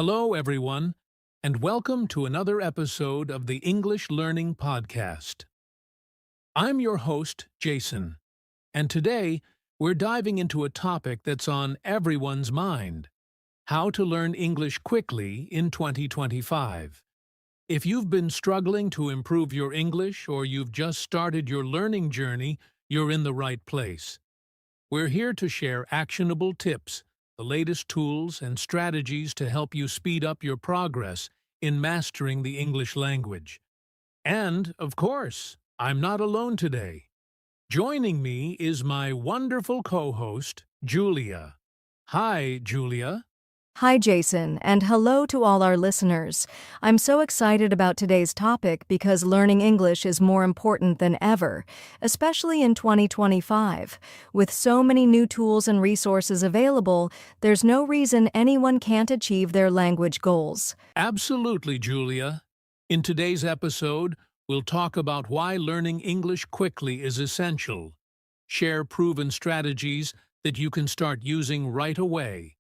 Hello, everyone, and welcome to another episode of the English Learning Podcast. I'm your host, Jason, and today we're diving into a topic that's on everyone's mind: how to learn English quickly in 2025. If you've been struggling to improve your English or you've just started your learning journey, you're in the right place. We're here to share actionable tips, the latest tools and strategies to help you speed up your progress in mastering the English language. And, of course, I'm not alone today. Joining me is my wonderful co-host, Julia. Hi, Julia. Hi, Jason, and hello to all our listeners. I'm so excited about today's topic because learning English is more important than ever, especially in 2025. With so many new tools and resources available, there's no reason anyone can't achieve their language goals. Absolutely, Julia. In today's episode, we'll talk about why learning English quickly is essential, share proven strategies that you can start using right away,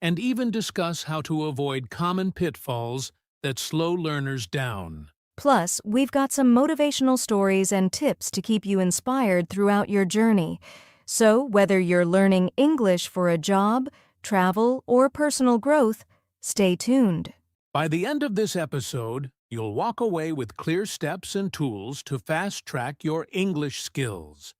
and even discuss how to avoid common pitfalls that slow learners down. Plus, we've got some motivational stories and tips to keep you inspired throughout your journey. So, whether you're learning English for a job, travel, or personal growth, stay tuned. By the end of this episode, you'll walk away with clear steps and tools to fast-track your English skills.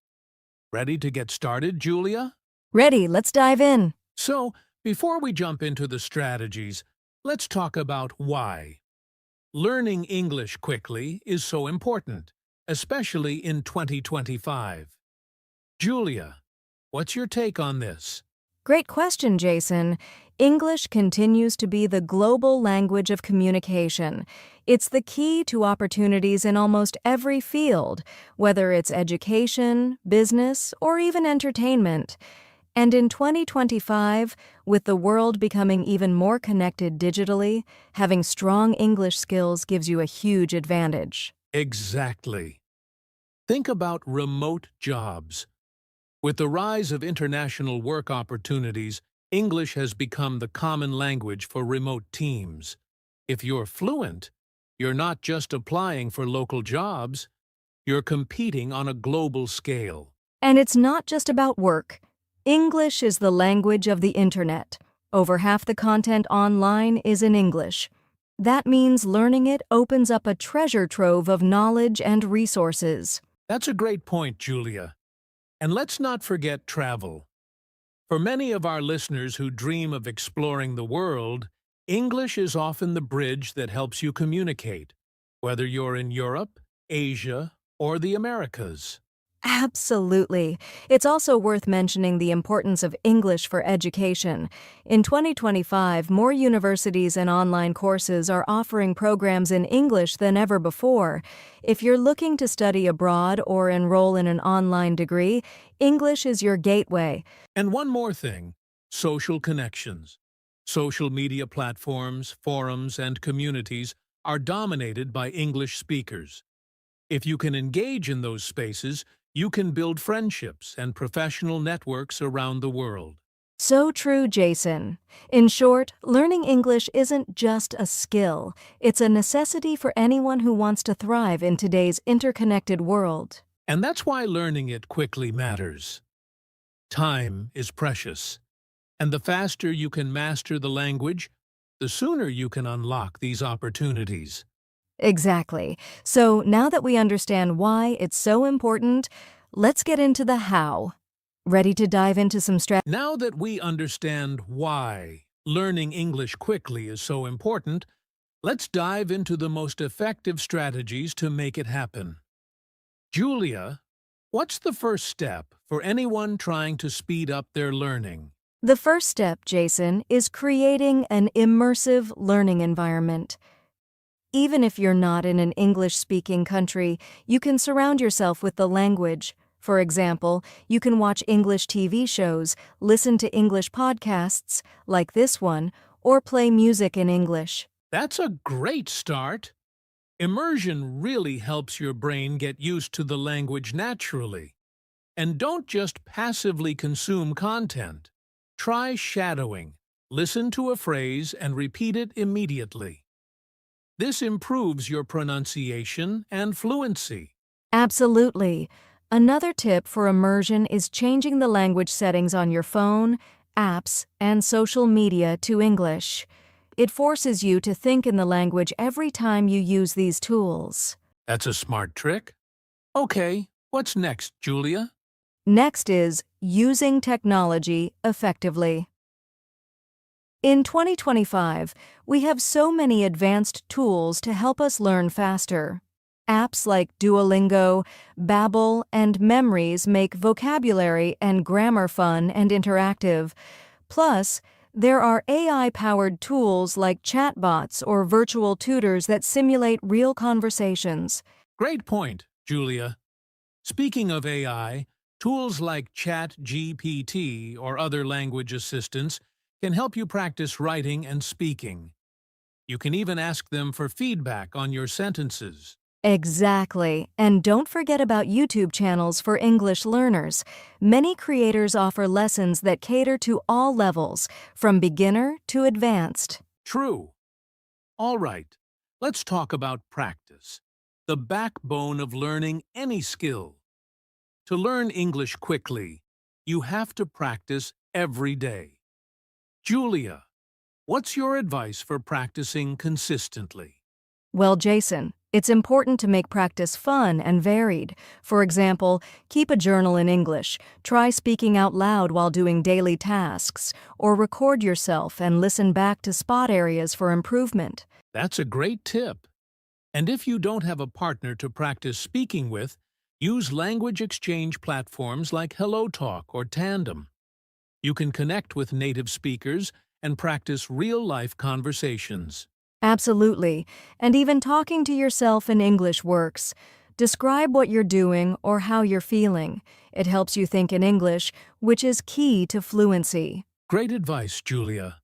Ready to get started, Julia? Ready, let's dive in. So, before we jump into the strategies, let's talk about why. Learning English quickly is so important, especially in 2025. Julia, what's your take on this? Great question, Jason. English continues to be the global language of communication. It's the key to opportunities in almost every field, whether it's education, business, or even entertainment. And in 2025, with the world becoming even more connected digitally, having strong English skills gives you a huge advantage. Exactly. Think about remote jobs. With the rise of international work opportunities, English has become the common language for remote teams. If you're fluent, you're not just applying for local jobs, you're competing on a global scale. And it's not just about work. English is the language of the internet. Over half the content online is in English. That means learning it opens up a treasure trove of knowledge and resources. That's a great point, Julia. And let's not forget travel. For many of our listeners who dream of exploring the world, English is often the bridge that helps you communicate, whether you're in Europe, Asia, or the Americas. Absolutely. It's also worth mentioning the importance of English for education. In 2025, more universities and online courses are offering programs in English than ever before. If you're looking to study abroad or enroll in an online degree, English is your gateway. And one more thing, social connections. Social media platforms, forums, and communities are dominated by English speakers. If you can engage in those spaces, you can build friendships and professional networks around the world. So true, Jason. In short, learning English isn't just a skill. It's a necessity for anyone who wants to thrive in today's interconnected world. And that's why learning it quickly matters. Time is precious, and the faster you can master the language, the sooner you can unlock these opportunities. Exactly. So now that we understand why it's so important, let's get into the how. Ready to dive into some strategies? Now that we understand why learning English quickly is so important, let's dive into the most effective strategies to make it happen. Julia, what's the first step for anyone trying to speed up their learning? The first step, Jason, is creating an immersive learning environment. Even if you're not in an English-speaking country, you can surround yourself with the language. For example, you can watch English TV shows, listen to English podcasts, like this one, or play music in English. That's a great start. Immersion really helps your brain get used to the language naturally. And don't just passively consume content. Try shadowing, Listen to a phrase and repeat it immediately. This improves your pronunciation and fluency. Absolutely. Another tip for immersion is changing the language settings on your phone, apps, and social media to English. It forces you to think in the language every time you use these tools. That's a smart trick. Okay, what's next, Julia? Next is using technology effectively. In 2025, we have so many advanced tools to help us learn faster. Apps like Duolingo, Babbel, and Memories make vocabulary and grammar fun and interactive. Plus, there are AI-powered tools like chatbots or virtual tutors that simulate real conversations. Great point, Julia. Speaking of AI, tools like ChatGPT or other language assistants can help you practice writing and speaking. You can even ask them for feedback on your sentences. Exactly. And don't forget about YouTube channels for English learners. Many creators offer lessons that cater to all levels, from beginner to advanced. True. All right, let's talk about practice, the backbone of learning any skill. To learn English quickly, you have to practice every day. Julia, what's your advice for practicing consistently? Well, Jason, it's important to make practice fun and varied. For example, keep a journal in English, try speaking out loud while doing daily tasks, or record yourself and listen back to spot areas for improvement. That's a great tip. And if you don't have a partner to practice speaking with, use language exchange platforms like HelloTalk or Tandem. You can connect with native speakers and practice real-life conversations. Absolutely, and even talking to yourself in English works. Describe what you're doing or how you're feeling. It helps you think in English, which is key to fluency. Great advice, Julia.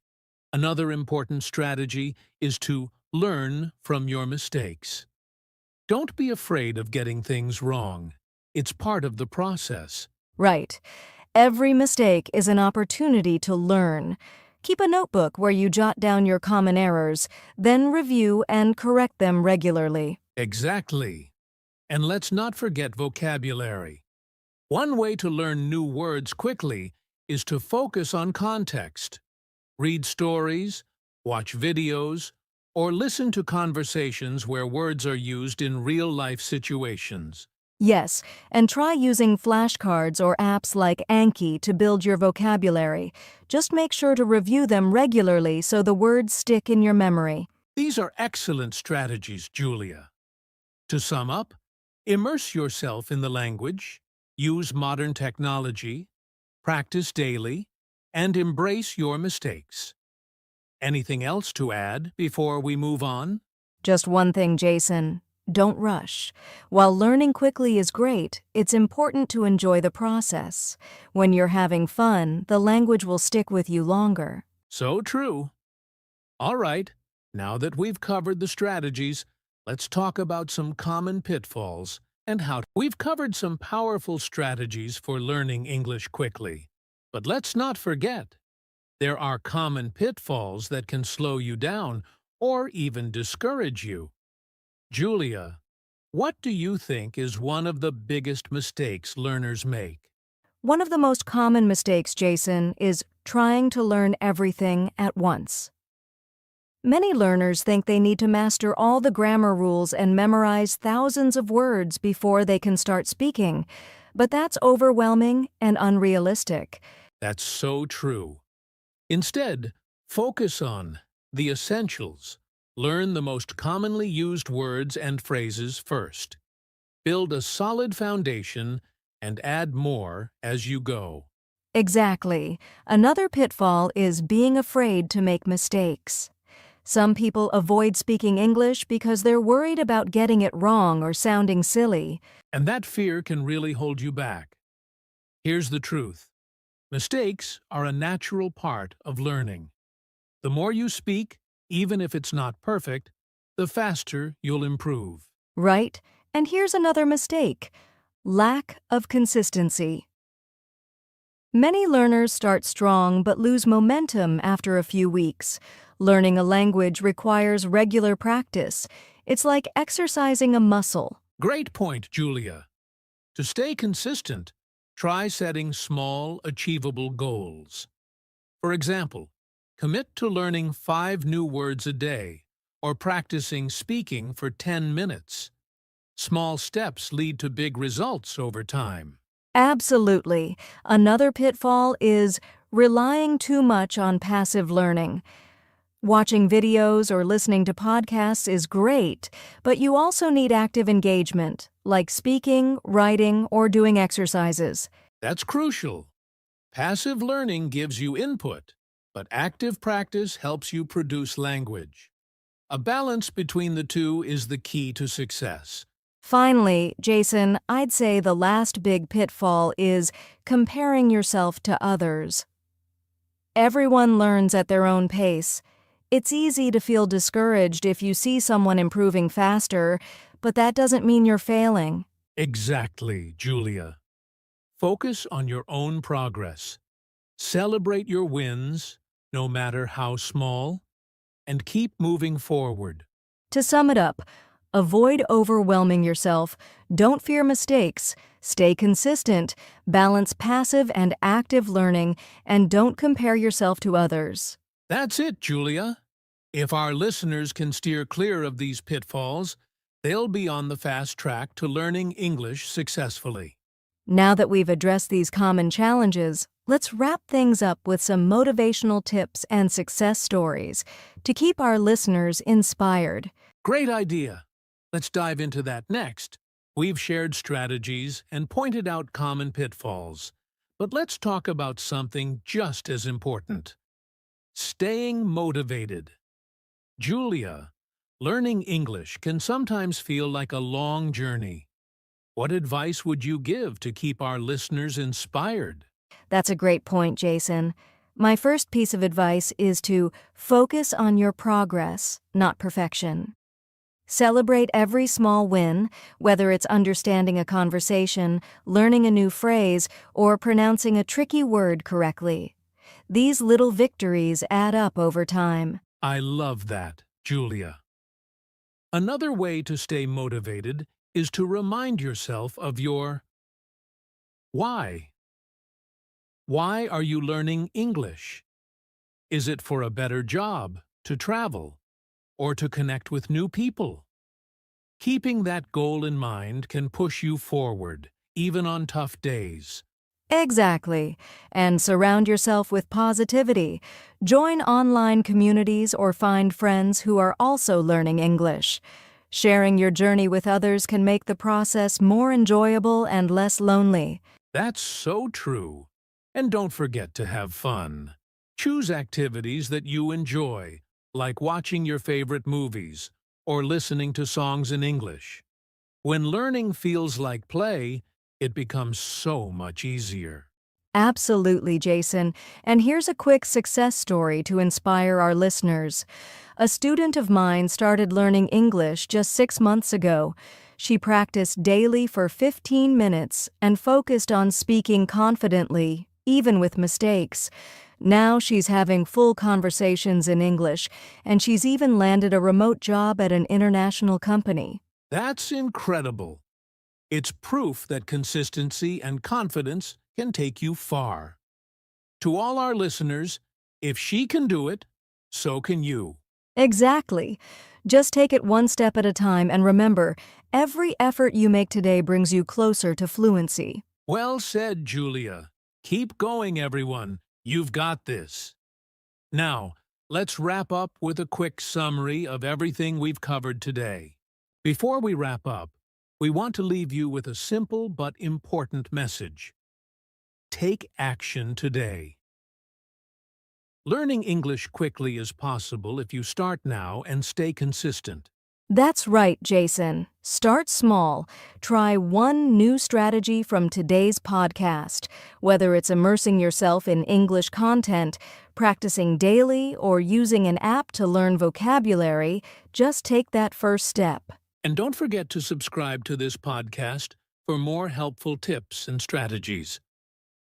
Another important strategy is to learn from your mistakes. Don't be afraid of getting things wrong. It's part of the process. Right. Every mistake is an opportunity to learn. Keep a notebook where you jot down your common errors, then review and correct them regularly. Exactly. And let's not forget vocabulary. One way to learn new words quickly is to focus on context. Read stories, watch videos, or listen to conversations where words are used in real-life situations. Yes, and try using flashcards or apps like Anki to build your vocabulary. Just make sure to review them regularly so the words stick in your memory. These are excellent strategies, Julia. To sum up, immerse yourself in the language, use modern technology, practice daily, and embrace your mistakes. Anything else to add before we move on? Just one thing, Jason. Don't rush. While learning quickly is great, it's important to enjoy the process. When you're having fun, the language will stick with you longer. So true. All right, now that we've covered the strategies, let's talk about some common pitfalls and how we've covered some powerful strategies for learning English quickly. But let's not forget, there are common pitfalls that can slow you down or even discourage you. Julia, what do you think is one of the biggest mistakes learners make? One of the most common mistakes, Jason, is trying to learn everything at once. Many learners think they need to master all the grammar rules and memorize thousands of words before they can start speaking, but that's overwhelming and unrealistic. That's so true. Instead, focus on the essentials. Learn the most commonly used words and phrases first. Build a solid foundation and add more as you go. Exactly. Another pitfall is being afraid to make mistakes. Some people avoid speaking English because they're worried about getting it wrong or sounding silly. And that fear can really hold you back. Here's the truth. Mistakes are a natural part of learning. The more you speak, even if it's not perfect, the faster you'll improve. Right? And here's another mistake: lack of consistency. Many learners start strong but lose momentum after a few weeks. Learning a language requires regular practice. It's like exercising a muscle. Great point, Julia. To stay consistent, try setting small, achievable goals. For example, commit to learning 5 new words a day or practicing speaking for 10 minutes. Small steps lead to big results over time. Absolutely. Another pitfall is relying too much on passive learning. Watching videos or listening to podcasts is great, but you also need active engagement, like speaking, writing, or doing exercises. That's crucial. Passive learning gives you input, but active practice helps you produce language. A balance between the two is the key to success. Finally, Jason, I'd say the last big pitfall is comparing yourself to others. Everyone learns at their own pace. It's easy to feel discouraged if you see someone improving faster, but that doesn't mean you're failing. Exactly, Julia. Focus on your own progress. Celebrate your wins, no matter how small, and keep moving forward. To sum it up, avoid overwhelming yourself, don't fear mistakes, stay consistent, balance passive and active learning, and don't compare yourself to others. That's it, Julia. If our listeners can steer clear of these pitfalls, they'll be on the fast track to learning English successfully. Now that we've addressed these common challenges, let's wrap things up with some motivational tips and success stories to keep our listeners inspired. Great idea. Let's dive into that next. We've shared strategies and pointed out common pitfalls, but let's talk about something just as important. Staying motivated. Julia, learning English can sometimes feel like a long journey. What advice would you give to keep our listeners inspired? That's a great point, Jason. My first piece of advice is to focus on your progress, not perfection. Celebrate every small win, whether it's understanding a conversation, learning a new phrase, or pronouncing a tricky word correctly. These little victories add up over time. I love that, Julia. Another way to stay motivated is to remind yourself of your why. Why are you learning English? Is it for a better job, to travel, or to connect with new people? Keeping that goal in mind can push you forward, even on tough days. Exactly. And surround yourself with positivity. Join online communities or find friends who are also learning English. Sharing your journey with others can make the process more enjoyable and less lonely. That's so true. And don't forget to have fun. Choose activities that you enjoy, like watching your favorite movies or listening to songs in English. When learning feels like play, it becomes so much easier. Absolutely, Jason. And here's a quick success story to inspire our listeners. A student of mine started learning English just 6 months ago. She practiced daily for 15 minutes and focused on speaking confidently, even with mistakes. Now she's having full conversations in English, and she's even landed a remote job at an international company. That's incredible. It's proof that consistency and confidence can take you far. To all our listeners, if she can do it, so can you. Exactly. Just take it one step at a time and remember, every effort you make today brings you closer to fluency. Well said, Julia. Keep going, everyone. You've got this. Now, let's wrap up with a quick summary of everything we've covered today. Before we wrap up, we want to leave you with a simple but important message. Take action today. Learning English quickly is possible if you start now and stay consistent. That's right, Jason. Start small. Try one new strategy from today's podcast. Whether it's immersing yourself in English content, practicing daily, or using an app to learn vocabulary, just take that first step. And don't forget to subscribe to this podcast for more helpful tips and strategies.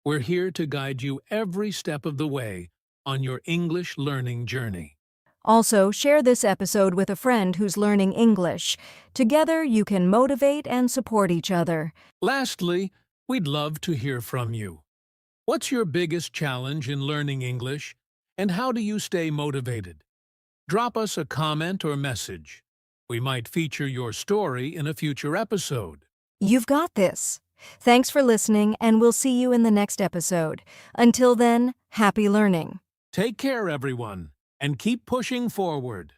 We're here to guide you every step of the way on your English learning journey. Also, share this episode with a friend who's learning English. Together, you can motivate and support each other. Lastly, we'd love to hear from you. What's your biggest challenge in learning English, and how do you stay motivated? Drop us a comment or message. We might feature your story in a future episode. You've got this. Thanks for listening, and we'll see you in the next episode. Until then, happy learning. Take care, everyone, and keep pushing forward.